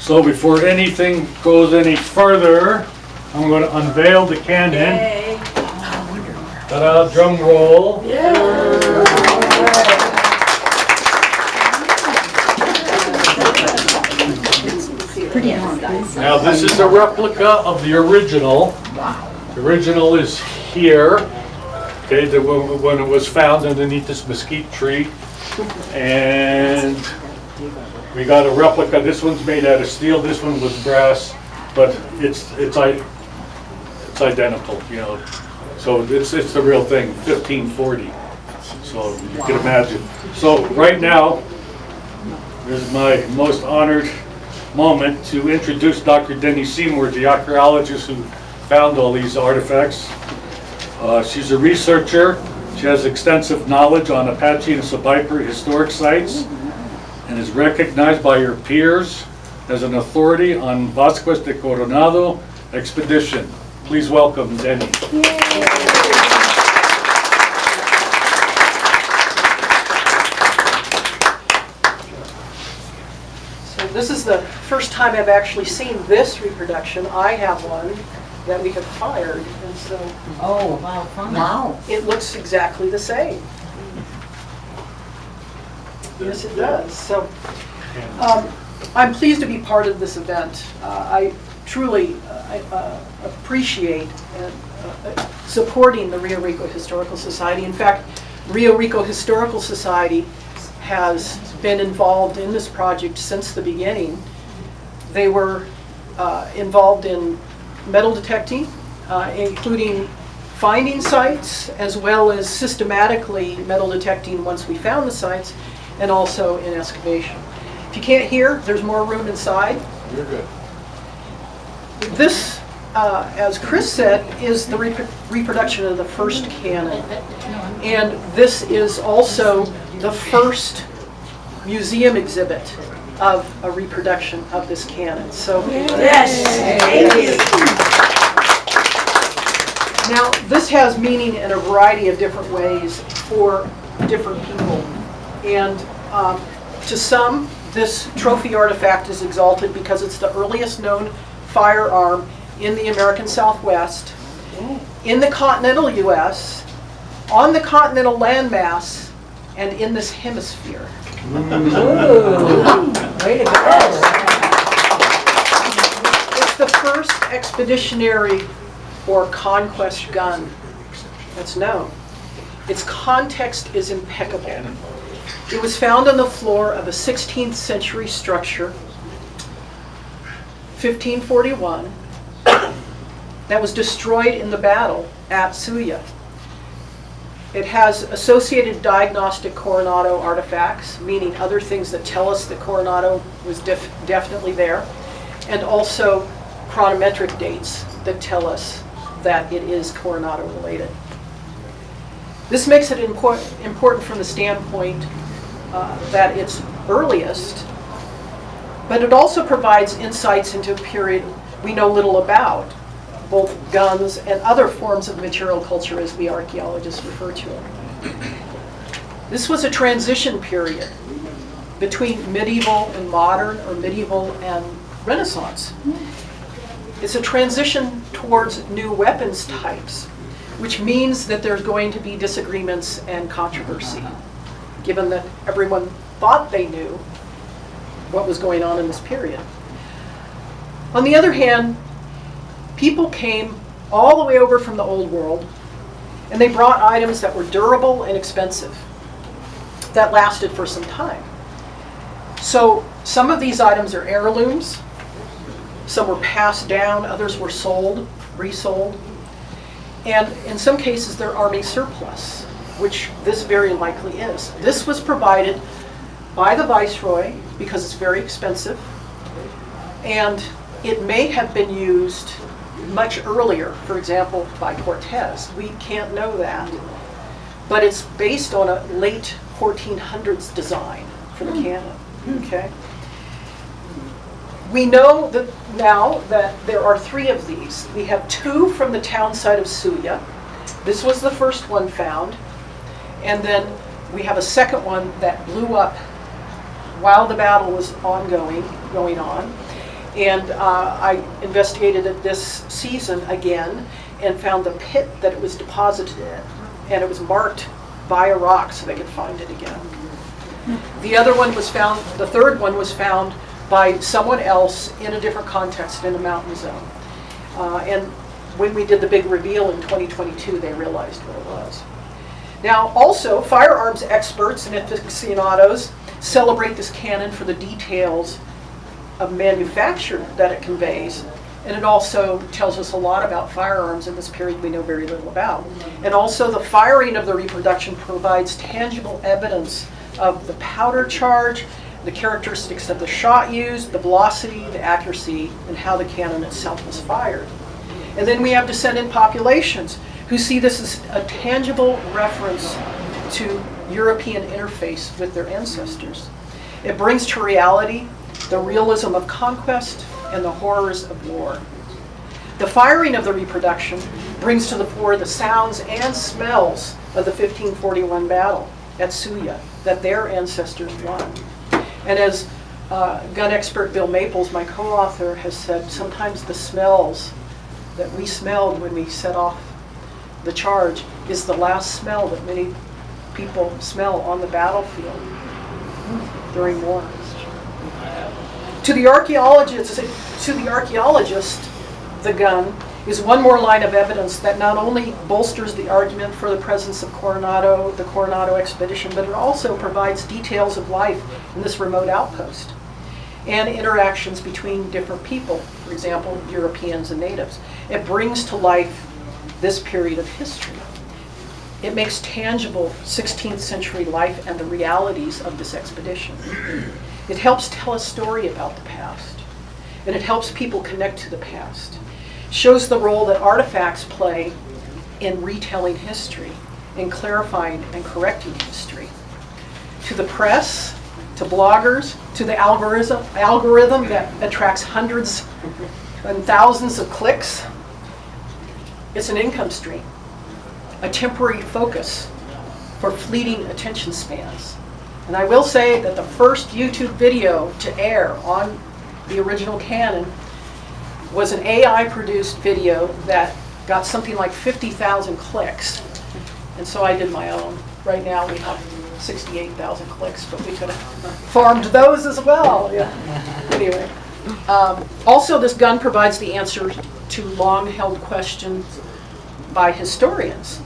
So before anything goes any further, I'm going to unveil the cannon. Yay. Ta-da, drum roll. Now this is a replica of the original. The original is here. Okay, when it was found underneath this mesquite tree. And we got a replica. This one's made out of steel. This one was brass, but it's identical, you know. So it's the real thing, 1540. So you can imagine. So right now, this is my most honored moment to introduce Dr. Deni Seymour, the archaeologist who found all these artifacts. She's a researcher. She has extensive knowledge on Apache and Subiper historic sites and is recognized by her peers as an authority on Vasquez de Coronado expedition. Please welcome Deni. So this is the first time I've actually seen this reproduction. I have one that we have fired, and so Oh, wow, fun. Wow. it looks exactly the same. Yes, it does. So I'm pleased to be part of this event. I truly appreciate supporting the Rio Rico Historical Society. In fact, Rio Rico Historical Society has been involved in this project since the beginning. They were involved in metal detecting, including finding sites, as well as systematically metal detecting once we found the sites, and also in excavation. If you can't hear, there's more room inside. You're good. This, as Chris said, is the reproduction of the first cannon. And this is also the first museum exhibit of a reproduction of this cannon. So, Yes. Thank you. now this has meaning in a variety of different ways for different people. And to some, this trophy artifact is exalted because it's the earliest known firearm in the American Southwest, in the continental U.S., on the continental landmass, and in this hemisphere. Way to go. It's the first expeditionary or conquest gun that's known. Its context is impeccable. It was found on the floor of a 16th century structure, 1541, that was destroyed in the battle at Suya. It has associated diagnostic Coronado artifacts, meaning other things that tell us that Coronado was definitely there, and also chronometric dates that tell us that it is Coronado related. This makes it important from the standpoint that it's earliest, but it also provides insights into a period we know little about, both guns and other forms of material culture as we archaeologists refer to it. This was a transition period between medieval and modern, or medieval and Renaissance. It's a transition towards new weapons types, which means that there's going to be disagreements and controversy, given that everyone thought they knew what was going on in this period. On the other hand, people came all the way over from the old world, and they brought items that were durable and expensive, that lasted for some time. So some of these items are heirlooms, some were passed down, others were sold, resold, and in some cases they're army surplus, which this very likely is. This was provided by the Viceroy because it's very expensive, and it may have been used much earlier, for example, by Cortez. We can't know that, but it's based on a late 1400s design for the cannon. Okay. We know that now that there are 3 of these. We have 2 from the townsite of Suya. This was the first one found, and then we have a second one that blew up while the battle was going on. And I investigated it this season again and found the pit that it was deposited in. And it was marked by a rock so they could find it again. The third one was found by someone else in a different context in a mountain zone. And when we did the big reveal in 2022, they realized what it was. Now, also, firearms experts and aficionados celebrate this cannon for the details of manufacture that it conveys. And it also tells us a lot about firearms in this period we know very little about. And also, the firing of the reproduction provides tangible evidence of the powder charge, the characteristics of the shot used, the velocity, the accuracy, and how the cannon itself was fired. And then we have descendant populations who see this as a tangible reference to European interface with their ancestors. It brings to reality the realism of conquest and the horrors of war. The firing of the reproduction brings to the fore the sounds and smells of the 1541 battle at Suya that their ancestors won. And as gun expert Bill Maples, my co-author, has said, sometimes the smells that we smelled when we set off the charge is the last smell that many people smell on the battlefield during war. To the archaeologist, the gun is one more line of evidence that not only bolsters the argument for the presence of Coronado, the Coronado expedition, but it also provides details of life in this remote outpost and interactions between different people, for example, Europeans and natives. It brings to life this period of history. It makes tangible 16th century life and the realities of this expedition. It helps tell a story about the past, and it helps people connect to the past. It shows the role that artifacts play in retelling history, in clarifying and correcting history. To the press, to bloggers, to the algorithm that attracts hundreds and thousands of clicks, it's an income stream, a temporary focus for fleeting attention spans. And I will say that the first YouTube video to air on the original Canon was an AI-produced video that got something like 50,000 clicks. And so I did my own. Right now we have 68,000 clicks, but we could have farmed those as well. Yeah. Anyway, also this gun provides the answer to long-held questions by historians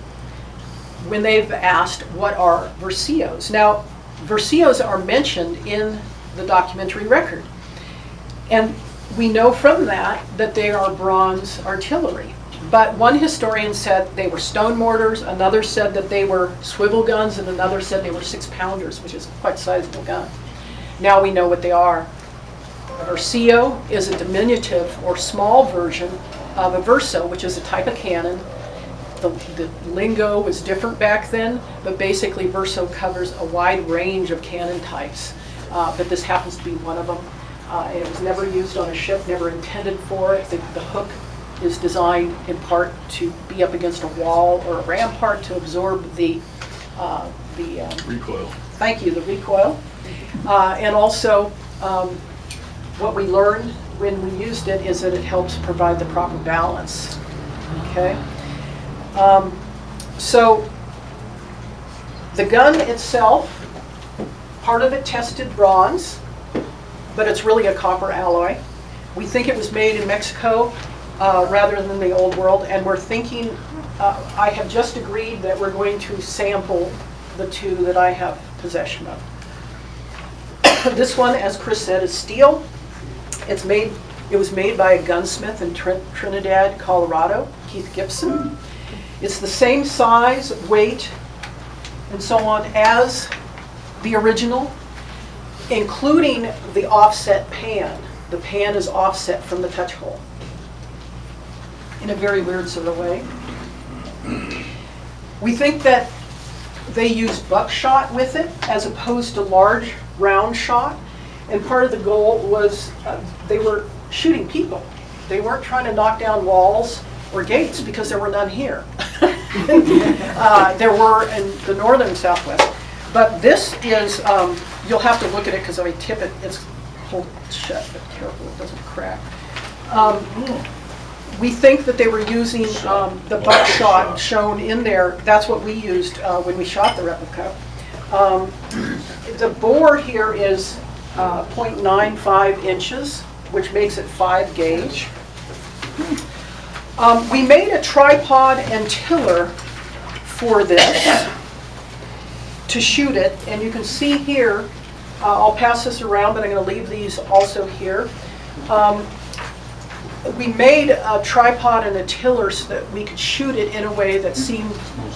when they've asked, what are versios? Now, versios are mentioned in the documentary record. And we know from that they are bronze artillery. But one historian said they were stone mortars, another said that they were swivel guns, and another said they were 6-pounders, which is quite a sizable gun. Now we know what they are. A versio is a diminutive or small version of a verso, which is a type of cannon. The lingo was different back then, but basically verso covers a wide range of cannon types. But this happens to be one of them. It was never used on a ship, never intended for it. The hook is designed in part to be up against a wall or a rampart to absorb the recoil. Thank you, the recoil. And also, what we learned when we used it is that it helps provide the proper balance. Okay. So the gun itself, part of it tested bronze, but it's really a copper alloy. We think it was made in Mexico rather than the old world, and we're thinking, I have just agreed that we're going to sample the two that I have possession of. This one, as Chris said, is steel. It was made by a gunsmith in Trinidad, Colorado, Keith Gibson. It's the same size, weight, and so on as the original, including the offset pan. The pan is offset from the touch hole in a very weird sort of way. We think that they used buckshot with it as opposed to large round shot, and part of the goal was they were shooting people. They weren't trying to knock down walls or gates because there were none here. There were in the northern Southwest. But this is, you'll have to look at it because if I tip it, it's hold it shut, but careful it doesn't crack. We think that they were using the buckshot shown in there. That's what we used when we shot the replica. The bore here is 0.95 inches, which makes it 5 gauge. We made a tripod and tiller for this to shoot it, and you can see here, I'll pass this around, but I'm going to leave these also here. We made a tripod and a tiller so that we could shoot it in a way that seemed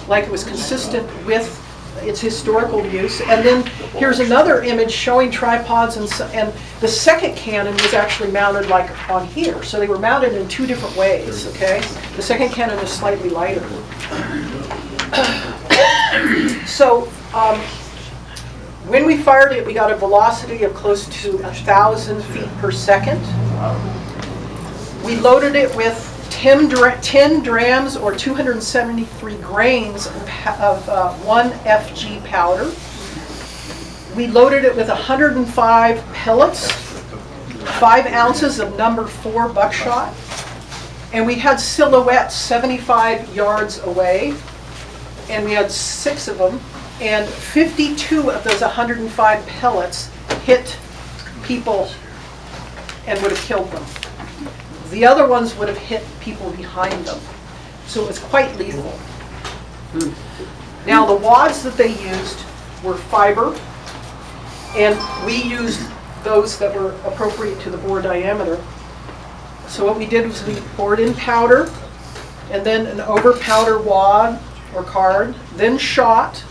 like it was consistent with its historical use. And then here's another image showing tripods, and the second cannon was actually mounted like on here. So they were mounted in 2 different ways, okay? The second cannon is slightly lighter. So when we fired it, we got a velocity of close to 1,000 feet per second. We loaded it with 10 drams or 273 grains of 1 FG powder. We loaded it with 105 pellets, 5 ounces of number 4 buckshot, and we had silhouettes 75 yards away, and we had 6 of them, and 52 of those 105 pellets hit people and would have killed them. The other ones would have hit people behind them. So it was quite lethal. Now the wads that they used were fiber, and we used those that were appropriate to the bore diameter. So what we did was we poured in powder, and then an over powder wad or card, then shot,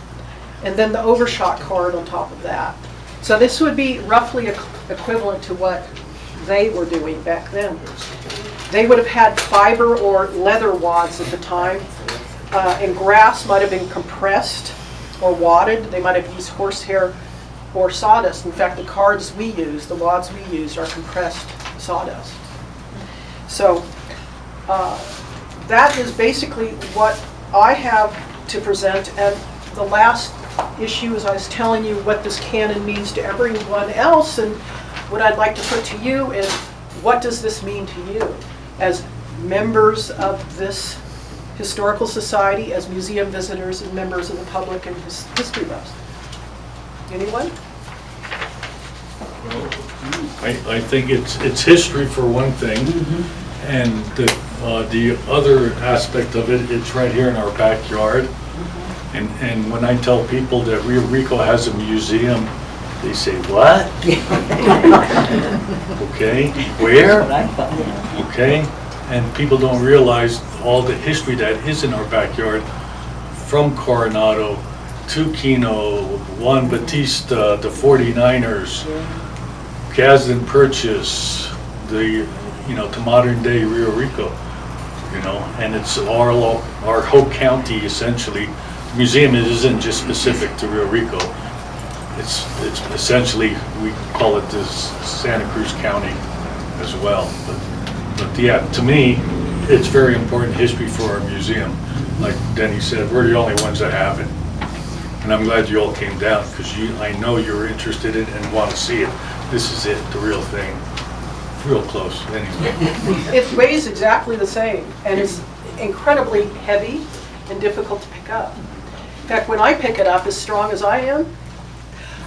and then the overshot card on top of that. So this would be roughly equivalent to what they were doing back then. They would have had fiber or leather wads at the time, and grass might have been compressed or wadded. They might have used horsehair or sawdust. In fact, the cards we use, the wads we use, are compressed sawdust. So that is basically what I have to present. And the last issue is I was telling you what this cannon means to everyone else, and what I'd like to put to you is, what does this mean to you as members of this historical society, as museum visitors and members of the public and history buffs? Anyone? I think it's history for one thing, and the other aspect of it, it's right here in our backyard. And when I tell people that Rio Rico has a museum, they say, what? Okay, where? Okay, and people don't realize all the history that is in our backyard, from Coronado to Kino, Juan Batista, the 49ers, Gadsden Purchase, to modern day Rio Rico, and it's our whole county essentially. The museum isn't just specific to Rio Rico. It's essentially, we call it this Santa Cruz County as well. But yeah, to me, it's very important history for our museum. Like Deni said, we're the only ones that have it. And I'm glad you all came down, because I know you're interested in and want to see it. This is it, the real thing. Real close, anyway. It weighs exactly the same, and it's incredibly heavy and difficult to pick up. In fact, when I pick it up, as strong as I am,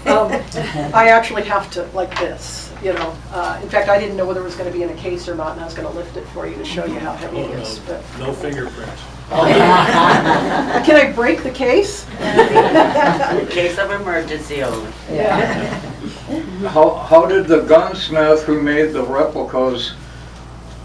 I actually have to, like this, In fact, I didn't know whether it was going to be in a case or not, and I was going to lift it for you to show you how heavy it is. But No fingerprints. can I break the case? In case of emergency only. Yeah. How did the gunsmith who made the replicas,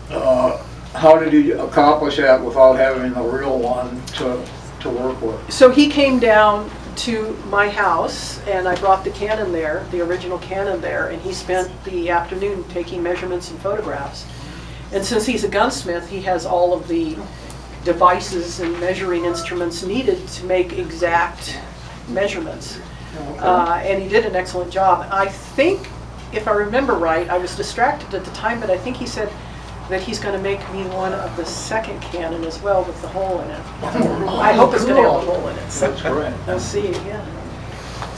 how did he accomplish that without having the real one to work with? So he came down to my house, and I brought the cannon there, the original cannon there, and he spent the afternoon taking measurements and photographs. And since he's a gunsmith, he has all of the devices and measuring instruments needed to make exact measurements. And he did an excellent job. I think, if I remember right, I was distracted at the time, but I think he said that he's going to make me one of the second cannon as well with the hole in it. I hope it's going to have a hole in it. So That's great. we'll see, yeah.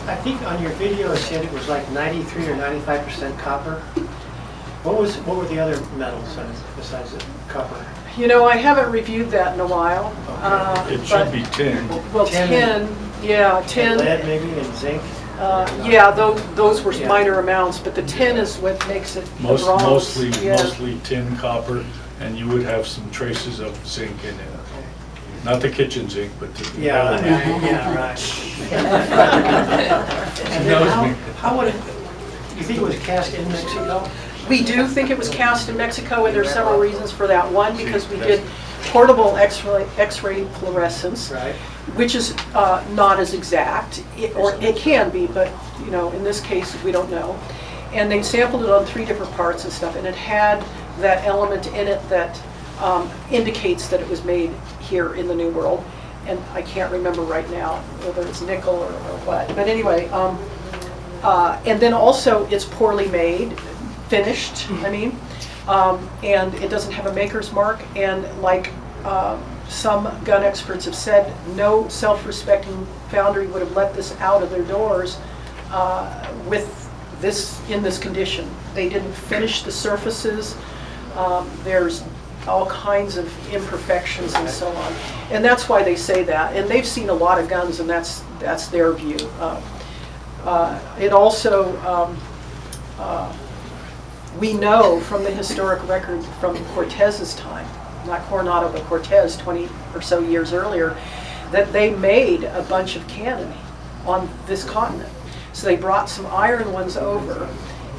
I think on your video it said it was like 93 or 95% copper. What were the other metals besides the copper? You know, I haven't reviewed that in a while. It should be tin. Well, Tin tin, yeah, And tin. lead maybe and zinc? Yeah, those were Yeah. minor amounts, but the tin is what makes it the bronze. Mostly Yeah. tin, copper, and you would have some traces of zinc in it. Not the kitchen zinc, but the. Yeah, right. And then knows me. how would it, you think it was cast in Mexico? We do think it was cast in Mexico, and there's several reasons for that. One, because we did portable X-ray fluorescence, Right. which is not as exact, or it can be, but you know, in this case, we don't know. And they sampled it on 3 different parts and stuff, and it had that element in it that indicates that it was made here in the New World. And I can't remember right now whether it's nickel or what. But anyway, and then also it's poorly made, finished, I mean, and it doesn't have a maker's mark. And like some gun experts have said, no self-respecting foundry would have let this out of their doors with this in this condition. They didn't finish the surfaces. There's all kinds of imperfections and so on, and that's why they say that. And they've seen a lot of guns, and that's their view. It also we know from the historic record from Cortez's time, not Coronado, but Cortez 20 or so years earlier, that they made a bunch of cannon on this continent. So they brought some iron ones over,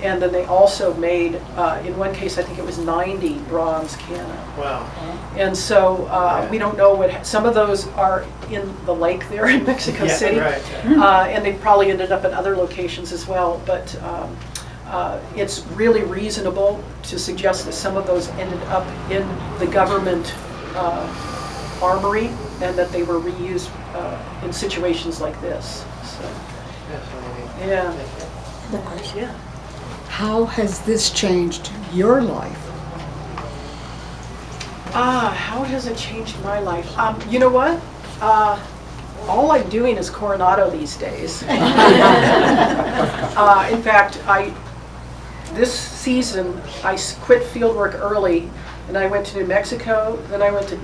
and then they also made, in one case, I think it was 90 bronze cannon. Wow. And so we don't know what, some of those are in the lake there in Mexico Yeah, City. right. And they probably ended up in other locations as well. But it's really reasonable to suggest that some of those ended up in the government armory and that they were reused in situations like this. So, Fascinating. yeah. Thank you. Yeah. How has this changed your life? How has it changed my life? You know what? All I'm doing is Coronado these days. In fact, this season, I quit fieldwork early, and I went to New Mexico, then I went to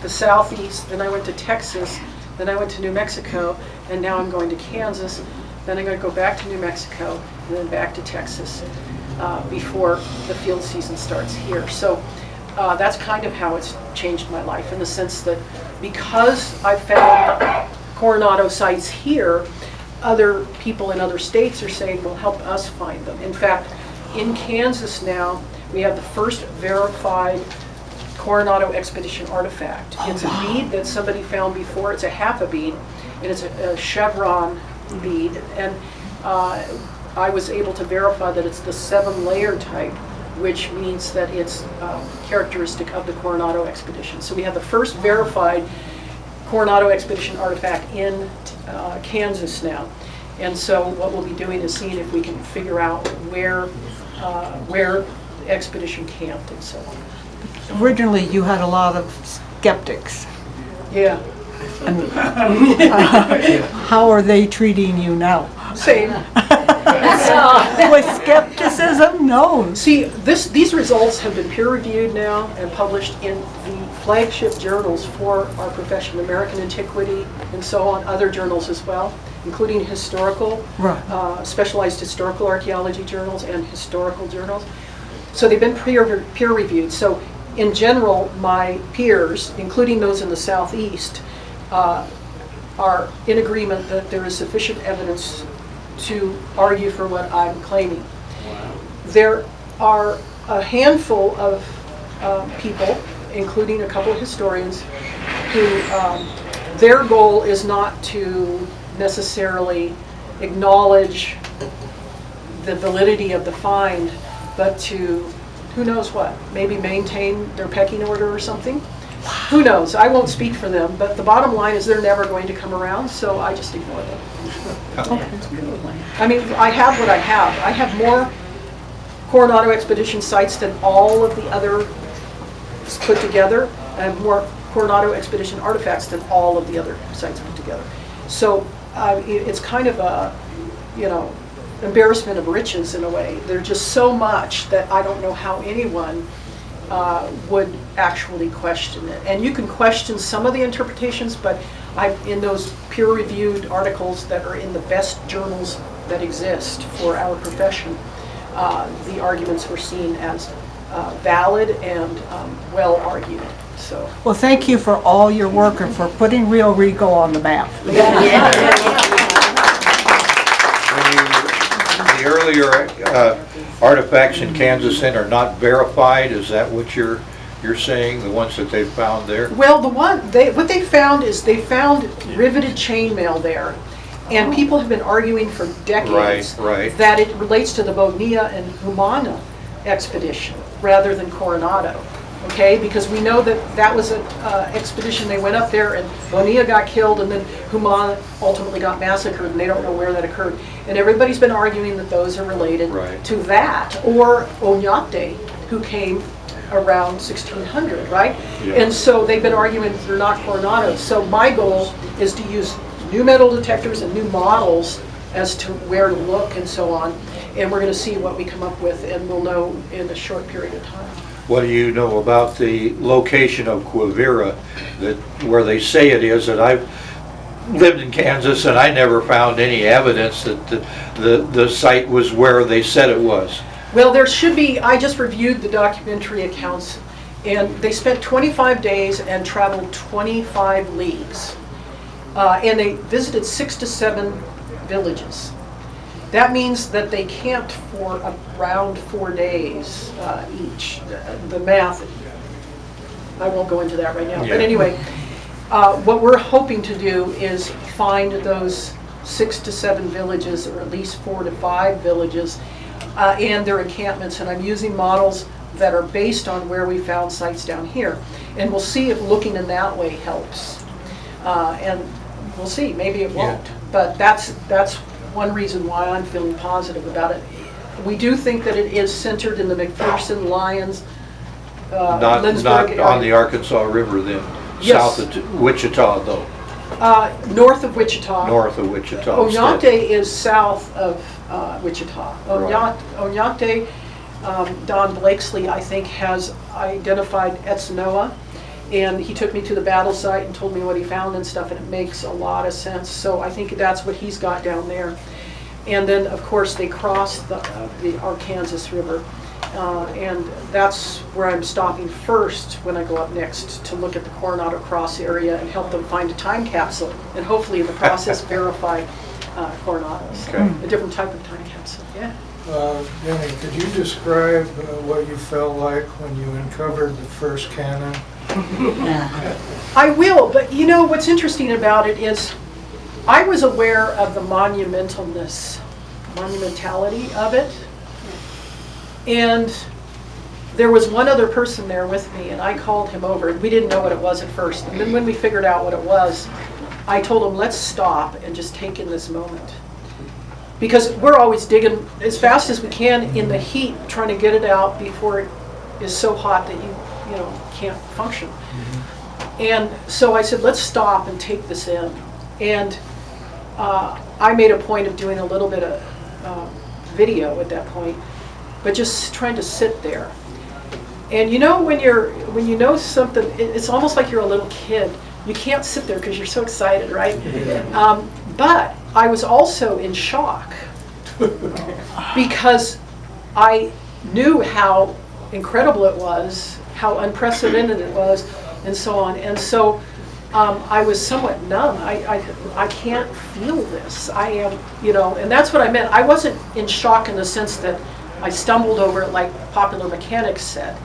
the Southeast, then I went to Texas, then I went to New Mexico, and now I'm going to Kansas. Then I'm going to go back to New Mexico, and then back to Texas before the field season starts here. So that's kind of how it's changed my life, in the sense that because I found Coronado sites here, other people in other states are saying, well, help us find them. In fact, in Kansas now, we have the first verified Coronado expedition artifact. It's a bead that somebody found before. It's a half a bead, and it's a chevron bead. And I was able to verify that it's the 7-layer type, which means that it's characteristic of the Coronado expedition. So we have the first verified Coronado expedition artifact in Kansas now. And so what we'll be doing is seeing if we can figure out where the expedition camped and so on. Originally, you had a lot of skeptics. Yeah, How are they treating you now? same. With skepticism? No. See, these results have been peer-reviewed now and published in the flagship journals for our profession, American Antiquity and so on, other journals as well, including historical, Right. specialized historical archaeology journals and historical journals. So they've been peer-reviewed. So in general, my peers, including those in the Southeast, are in agreement that there is sufficient evidence to argue for what I'm claiming. There are a handful of people, including a couple of historians, who their goal is not to necessarily acknowledge the validity of the find, but to, who knows what, maybe maintain their pecking order or something. Who knows? I won't speak for them, but the bottom line is they're never going to come around, so I just ignore them. I mean, I have what I have. I have more Coronado expedition sites than all of the other put together, and more Coronado expedition artifacts than all of the other sites put together. So it's kind of a, you know, embarrassment of riches in a way. There's just so much that I don't know how anyone would actually question it. And you can question some of the interpretations, but in those peer-reviewed articles that are in the best journals that exist for our profession, the arguments were seen as valid and well argued. So. Well, thank you for all your work and for putting Rio Rico on the map. The earlier artifacts in Kansas City are not verified, is that what you're saying, the ones that they found there? Well, what they found is they found riveted chainmail there, and people have been arguing for decades Right. that it relates to the Bonilla and Humana expedition rather than Coronado. Okay, because we know that that was an expedition, they went up there and Bonilla got killed and then Humana ultimately got massacred and they don't know where that occurred. And everybody's been arguing that those are related to that, or Oñate, who came around 1600, right? Yeah. And so they've been arguing they're not Coronado. So my goal is to use new metal detectors and new models as to where to look and so on. And we're going to see what we come up with, and we'll know in a short period of time. What do you know about the location of Quivira, where they say it is? That I've lived in Kansas and I never found any evidence that the site was where they said it was. Well, there should be. I just reviewed the documentary accounts, and they spent 25 days and traveled 25 leagues. And they visited 6 to 7 villages. That means that they camped for around 4 days each. The math, I won't go into that right now. Yeah. But anyway, what we're hoping to do is find those 6 to 7 villages, or at least 4 to 5 villages, and their encampments. And I'm using models that are based on where we found sites down here. And we'll see if looking in that way helps. And we'll see, maybe it won't. Yeah. But that's one reason why I'm feeling positive about it. We do think that it is centered in the McPherson, Lyons, Not Lindsborg area. on the Arkansas River then? Yes. South of Wichita though? North of Wichita. North of Wichita. Oñate is south of Wichita. Right. Oñate, Don Blakesley, I think, has identified Etzanoa, and he took me to the battle site and told me what he found and stuff, and it makes a lot of sense. So I think that's what he's got down there. And then, of course, they crossed the Arkansas River, and that's where I'm stopping first when I go up next to look at the Coronado Cross area and help them find a time capsule, and hopefully in the process verify Coronados, Okay. a different type of time capsule. Yeah. Deni, could you describe what you felt like when you uncovered the first cannon? I will, but you know what's interesting about it is I was aware of the monumentality of it, and there was one other person there with me, and I called him over, and we didn't know what it was at first, and then when we figured out what it was, I told him, let's stop and just take in this moment. Because we're always digging as fast as we can in the heat, trying to get it out before it is so hot that you can't function. And so I said, let's stop and take this in. And I made a point of doing a little bit of video at that point, but just trying to sit there. And you know, when you know something, it's almost like you're a little kid. You can't sit there because you're so excited, right? But I was also in shock because I knew how incredible it was, how unprecedented it was, and so on. And so I was somewhat numb. I can't feel this. I am, and that's what I meant. I wasn't in shock in the sense that I stumbled over it like Popular Mechanics said.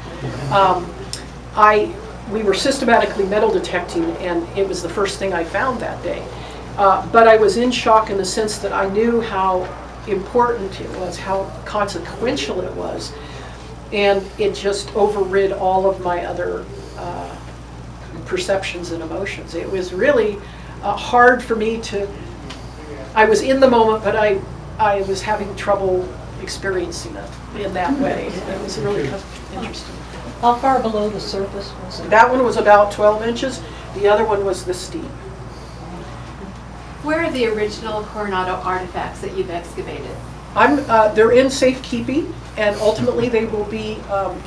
We were systematically metal detecting, and it was the first thing I found that day. But I was in shock in the sense that I knew how important it was, how consequential it was, and it just overrid all of my other perceptions and emotions. It was really hard for me to, I was in the moment, but I was having trouble experiencing it in that way. It was really interesting. How far below the surface was it? That one was about 12 inches. The other one was this deep. Where are the original Coronado artifacts that you've excavated? They're in safekeeping, and ultimately they will be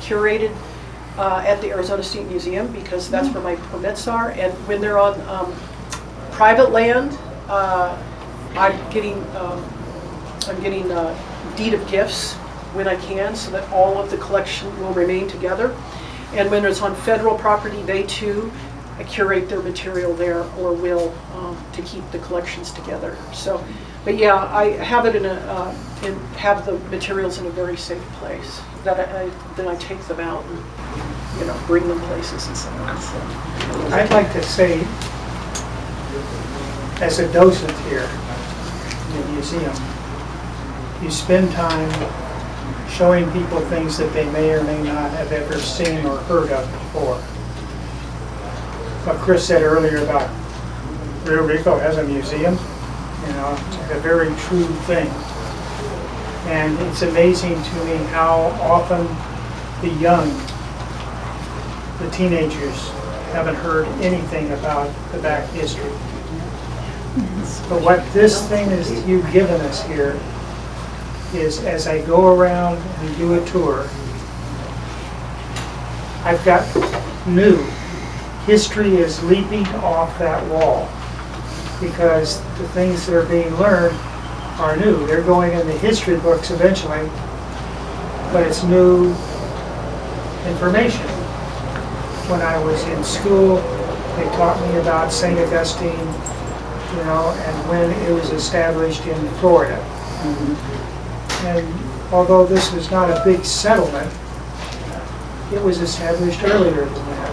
curated at the Arizona State Museum because that's where my permits are. And when they're on private land, I'm getting deed of gifts when I can, so that all of the collection will remain together. And when it's on federal property, they too curate their material there, or will, to keep the collections together. So, but yeah, I have it have the materials in a very safe place. Then I take them out and bring them places and so on. So. I'd like to say, as a docent here in the museum, you spend time showing people things that they may or may not have ever seen or heard of before. What Chris said earlier about Rio Rico has a museum, it's a very true thing. And it's amazing to me how often the young, the teenagers, haven't heard anything about the back history. But what this thing is you've given us here is, as I go around and do a tour, I've got new. History is leaping off that wall because the things that are being learned are new. They're going in the history books eventually, but it's new information. When I was in school, they taught me about St. Augustine, and when it was established in Florida. And although this was not a big settlement, it was established earlier than that.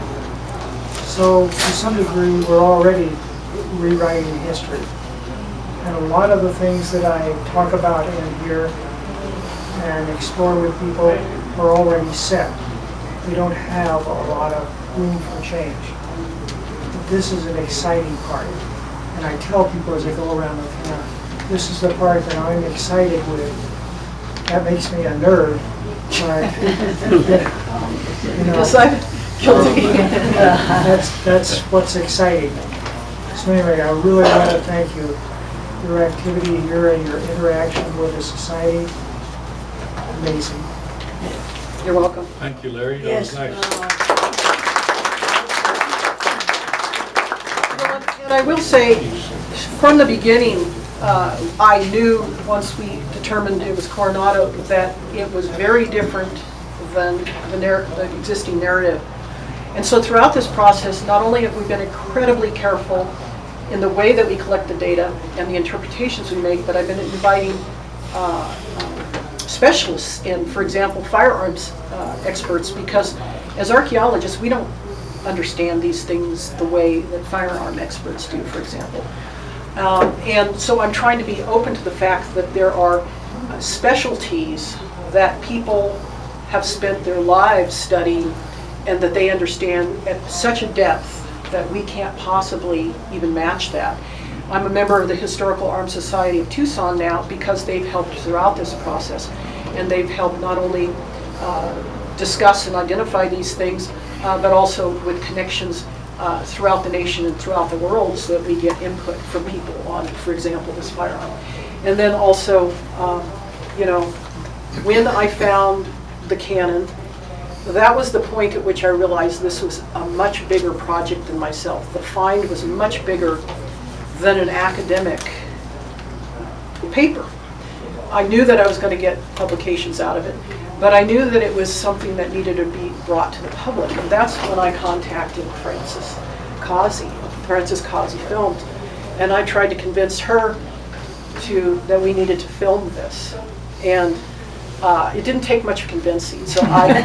So to some degree, we're already rewriting history. And a lot of the things that I talk about in here and explore with people are already set. We don't have a lot of room for change. But this is an exciting part. And I tell people as I go around the town, this is the part that I'm excited with. That makes me a nerd. But, Yes, I'm guilty. that's what's exciting. So anyway, I really want to thank you. Your activity here and your interaction with the society, amazing. You're welcome. Thank you, Larry. That was nice. And I will say, from the beginning, I knew once we determined it was Coronado that it was very different than the existing narrative. And so throughout this process, not only have we been incredibly careful in the way that we collect the data and the interpretations we make, but I've been inviting specialists in, for example, firearms experts, because as archaeologists, we don't understand these things the way that firearm experts do, for example. And so I'm trying to be open to the fact that there are specialties that people have spent their lives studying and that they understand at such a depth that we can't possibly even match that. I'm a member of the Historical Arms Society of Tucson now because they've helped throughout this process, and they've helped not only discuss and identify these things, but also with connections throughout the nation and throughout the world, so that we get input from people on, for example, this firearm. And then also, when I found the cannon, that was the point at which I realized this was a much bigger project than myself. The find was much bigger than an academic paper. I knew that I was going to get publications out of it, but I knew that it was something that needed to be brought to the public. And that's when I contacted Frances Causey Films, and I tried to convince her that we needed to film this. And it didn't take much convincing, so I